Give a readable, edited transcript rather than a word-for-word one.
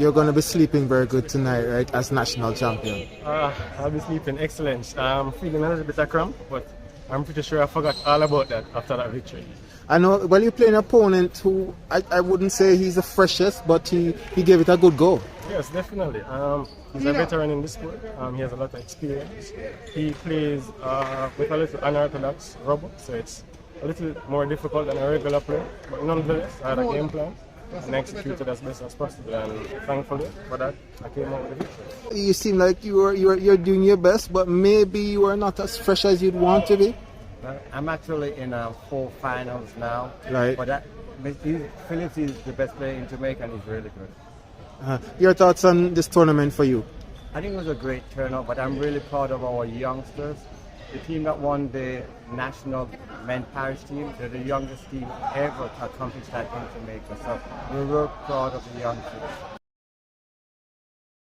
you're going to be sleeping very good tonight, right, as national champion? I'll be sleeping excellent. I'm feeling a little bit of cramp, but I'm pretty sure I forgot all about that after that victory. I know, well, you're playing an opponent who I wouldn't say he's the freshest, but he gave it a good go. Yes, definitely. He's a veteran in this sport. He has a lot of experience. He plays with a little unorthodox rubber, so it's a little more difficult than a regular player. But nonetheless, I had a game plan and executed as best as possible. And thankfully for that, I came out with a victory. You seem like you're doing your best, but maybe you are not as fresh as you'd want to be. I'm actually in 4 finals now. Right. But Phillips is the best player in Jamaica and he's really good. Your thoughts on this tournament for you? I think it was a great turnout, but I'm really proud of our youngsters. The team that won the national men's Paris team, they're the youngest team ever to accomplish that in Jamaica. So we're real proud of the youngsters.